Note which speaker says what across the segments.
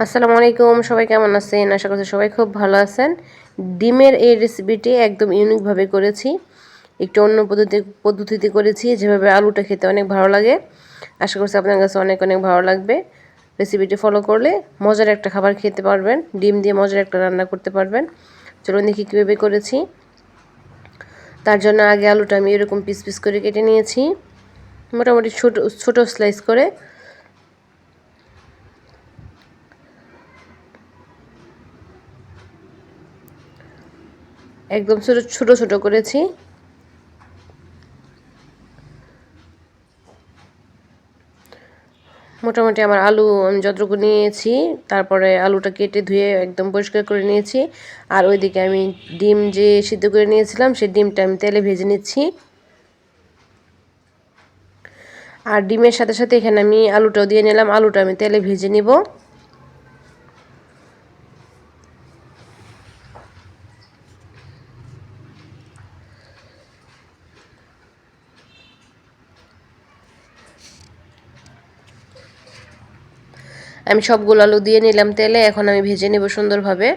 Speaker 1: আসসালামু আলাইকুম, সবাই কেমন আছেন? আশা করছি সবাই খুব ভালো আছেন। ডিমের এই রেসিপিটি একদম ইউনিকভাবে করেছি, একটু অন্য পদ্ধতিতে করেছি, যেভাবে আলুটা খেতে অনেক ভালো লাগে। আশা করছি আপনার কাছে অনেক অনেক ভালো লাগবে। রেসিপিটি ফলো করলে মজার একটা খাবার খেতে পারবেন, ডিম দিয়ে মজার একটা রান্না করতে পারবেন। চলুন দেখি কীভাবে করেছি। তার জন্য আগে আলুটা আমি এরকম পিস পিস করে কেটে নিয়েছি, মোটামুটি ছোট ছোট স্লাইস করে। একদম ছোট ছোট ছোট করেছি। মোটামুটি আমার আলু আমি যতটুকু নিয়েছি, তারপরে আলুটা কেটে ধুয়ে একদম পরিষ্কার করে নিয়েছি। আর ওইদিকে আমি ডিম যে সিদ্ধ করে নিয়েছিলাম, সেই ডিমটা আমি তেলে ভেজে নিচ্ছি। আর ডিমের সাথে সাথে এখানে আমি আলুটাও দিয়ে নিলাম, আলুটা আমি তেলে ভেজে নিব। আমি সবগুলো আলু দিয়ে নিলাম তেলে, এখন আমি ভেজে নেব সুন্দরভাবে।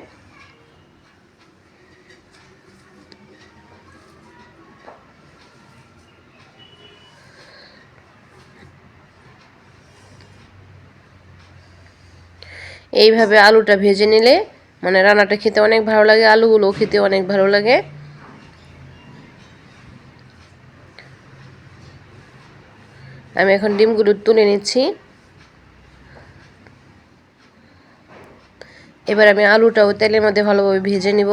Speaker 1: এইভাবে আলুটা ভেজে নিলে মানে রান্নাটা খেতে অনেক ভালো লাগে, আলুগুলোও খেতে অনেক ভালো লাগে। আমি এখন ডিমগুলো তুলে নিচ্ছি। এবার আমি আলুটাও তেলের মধ্যে ভালোভাবে ভেজে নিব।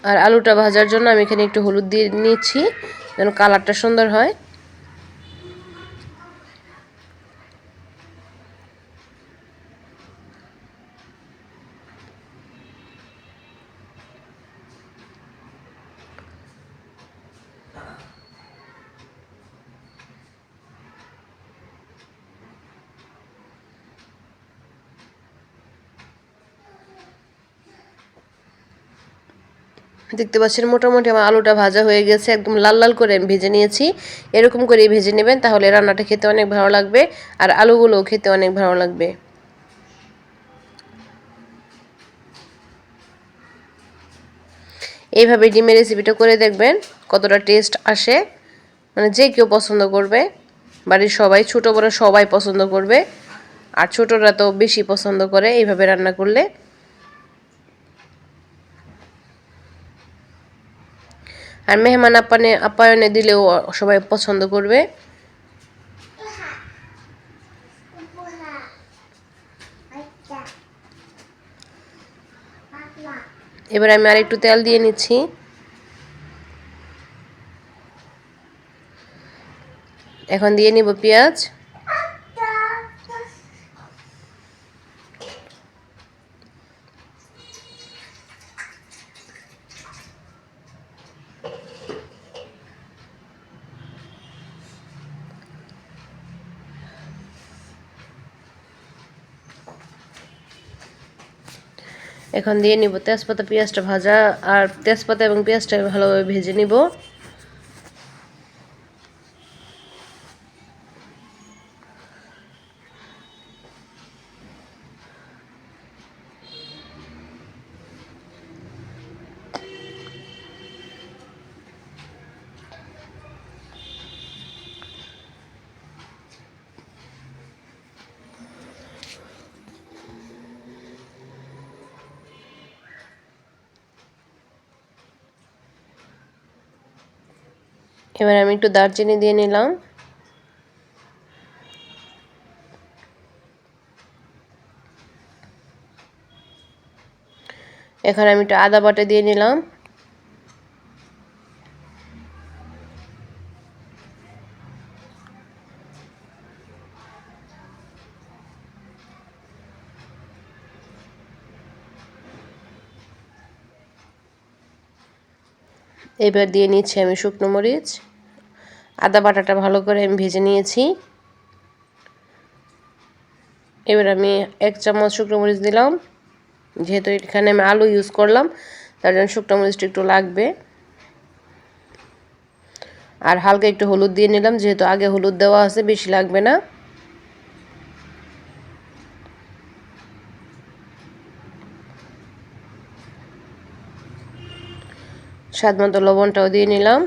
Speaker 1: আর আলুটা ভাজার জন্য আমি এখানে একটু হলুদ দিয়ে নিচ্ছি, যেন কালারটা সুন্দর হয়। দেখতে পাচ্ছেন মোটামুটি আমার আলুটা ভাজা হয়ে গেছে, একদম লাল লাল করে আমি ভেজে নিয়েছি। এরকম করেই ভেজে নেবেন, তাহলে রান্নাটা খেতে অনেক ভালো লাগবে আর আলুগুলোও খেতে অনেক ভালো লাগবে। এইভাবে ডিমের রেসিপিটা করে দেখবেন কতটা টেস্ট আসে, মানে যে কেউ পছন্দ করবে, বাড়ির সবাই ছোট বড় সবাই পছন্দ করবে। আর ছোটরা তো বেশি পছন্দ করে এইভাবে রান্না করলে। আর মেহমান আপ্যায়নে দিলেও সবাই পছন্দ করবে। এবার আমি আরেকটু তেল দিয়ে নিচ্ছি। এখন দিয়ে নিব পেঁয়াজ। এখন দিয়ে নিব তেজপাতা, পেঁয়াজটা ভাজা, আর তেজপাতা এবং পেঁয়াজটা ভালোভাবে ভেজে নিব। এবার আমি একটু দারচিনি দিয়ে নিলাম। এখন আমি একটু আদা বাটা দিয়ে নিলাম। এবার দিয়ে নিচ্ছি আমি শুকনো মরিচ। আদা বাটাটা ভালো করে আমি ভেজে নিয়েছি। এবার আমি 1 চামচ শুকনো মরিচ দিলাম, যেহেতু এখানে আমি আলু ইউজ করলাম তার জন্য শুকনো মরিচটা একটু লাগবে। আর হালকা একটু হলুদ দিয়ে নিলাম, যেহেতু আগে হলুদ দেওয়া আছে, বেশি লাগবে না। স্বাদ মতো লবণটাও দিয়ে নিলাম।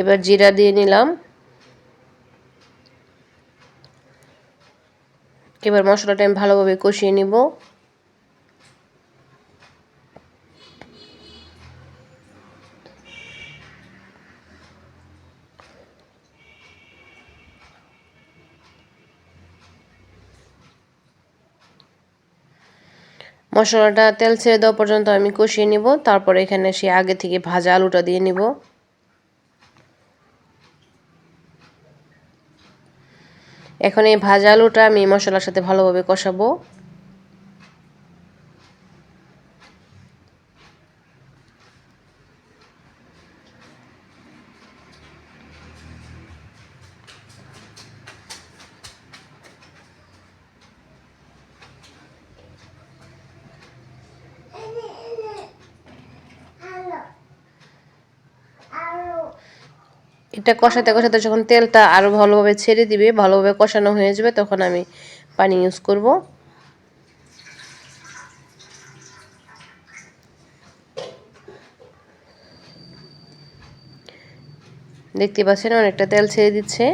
Speaker 1: এবার জিরা দিয়ে নিলাম। এবার মশলাটা আমি ভালোভাবে কষিয়ে নিব। মশলাটা তেল ছেড়ে দেওয়া পর্যন্ত আমি কষিয়ে নিব। তারপর এখানে সে আগে থেকে ভাজা আলুটা দিয়ে নিব। এখন এই ভাজা আলুটা আমি মশলার সাথে ভালোভাবে কষাবো। এটা কষাতে কষাতে যখন তেলটা আরও ভালোভাবে ছেড়ে দিবে, ভালোভাবে কষানো হয়ে যাবে, তখন আমি পানি ইউজ করব। দেখতে পাচ্ছেন অনেকটা তেল ছেড়ে দিচ্ছে।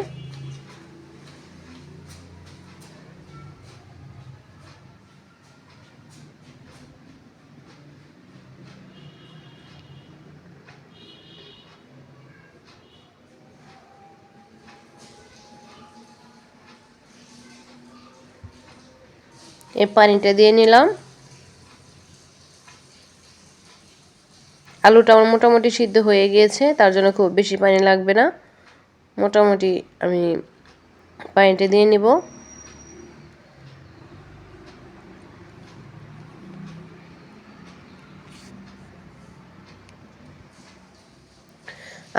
Speaker 1: এই পানিটা দিয়ে নিলাম। আলুটা আমার মোটামুটি সিদ্ধ হয়ে গিয়েছে, তার জন্য খুব বেশি পানি লাগবে না। মোটামুটি আমি পানিটা দিয়ে নিব।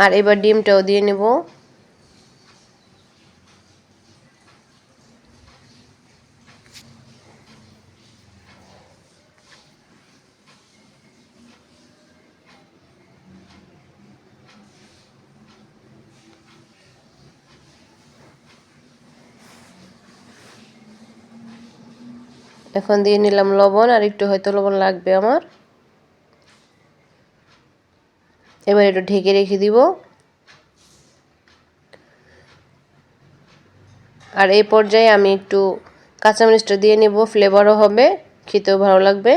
Speaker 1: আর এবার ডিমটাও দিয়ে নেব। এখন দিয়ে নিলাম লবণ, আর একটু হয়তো লবণ লাগবে আমার। এবার একটু ঢেকে রেখে দিব। আর এই পর্যায়ে আমি একটু কাঁচামরিচটা দিয়ে নেব, ফ্লেভারও হবে, খেতেও ভালো লাগবে।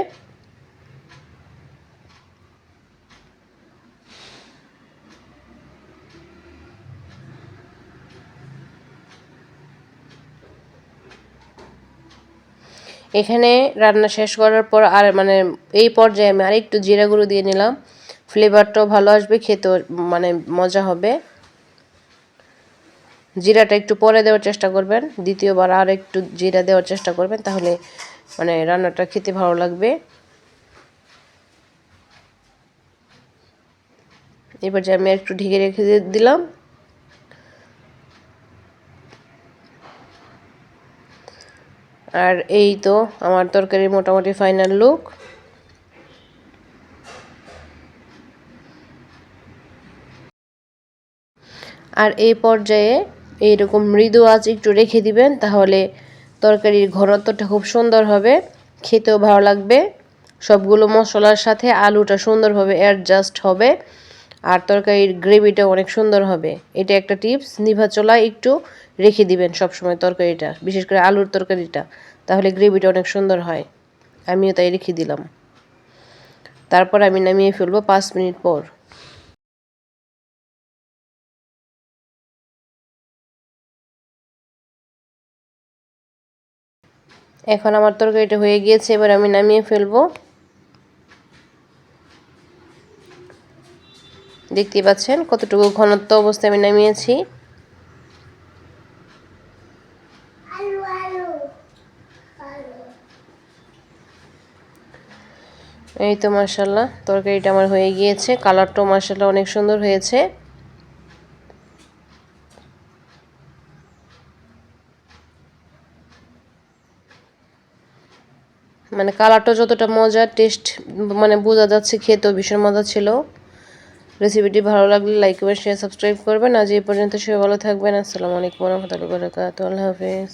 Speaker 1: এখানে রান্না শেষ করার পর আর এই পর্যায়ে আমি আরেকটু জিরা গুঁড়ো দিয়ে নিলাম। ফ্লেভারটাও ভালো আসবে, খেতেও মজা হবে। জিরাটা একটু পরে দেওয়ার চেষ্টা করবেন, দ্বিতীয়বার আর একটু জিরা দেওয়ার চেষ্টা করবেন, তাহলে রান্নাটা খেতে ভালো লাগবে। এবার যে আমি একটু ঢেকে রেখে দিলাম। আর এই তো আমার তরকারি মোটামুটি ফাইনাল লুক। আর এই পর্যায়ে এইরকম মৃদু আঁচ একটু রেখে দিবেন, তাহলে তরকারির ঘনত্বটা খুব সুন্দর হবে, খেতেও ভালো লাগবে। সবগুলো মশলার সাথে আলুটা সুন্দরভাবে অ্যাডজাস্ট হবে, আর তরকারির গ্রেভিটা অনেক সুন্দর হবে। এটা একটা টিপস, নিভা চুলায় একটু রেখে দিবেন সবসময় তরকারিটা, বিশেষ করে আলুর তরকারিটা, তাহলে গ্রেভিটা অনেক সুন্দর হয়। আমিও তাই রেখে দিলাম। তারপর আমি নামিয়ে ফেলবো 5 মিনিট পর। এখন আমার তরকারিটা হয়ে গিয়েছে, এবার আমি নামিয়ে ফেলবো। দেখতে পাচ্ছেন কতটুকু ঘনত্ব অবস্থায় আমি নামিয়েছি। এই তো মাশাআল্লাহ, তরকারিটা আমার হয়ে গিয়েছে। কালারটাও মাশাআল্লাহ অনেক সুন্দর হয়েছে। মানে কালারটা যতটা মজা, টেস্ট মানে বোঝা যাচ্ছে, খেতেও ভীষণ মজা ছিল। রেসিপিটি ভালো লাগলে লাইক করবেন, শেয়ার, সাবস্ক্রাইব করবেন। আজ এই পর্যন্ত, সবাই ভালো থাকবেন। আসসালামু আলাইকুম ওয়া রাহমাতুল্লাহি ওয়া বারাকাতুহু। আল্লাহ হাফেজ।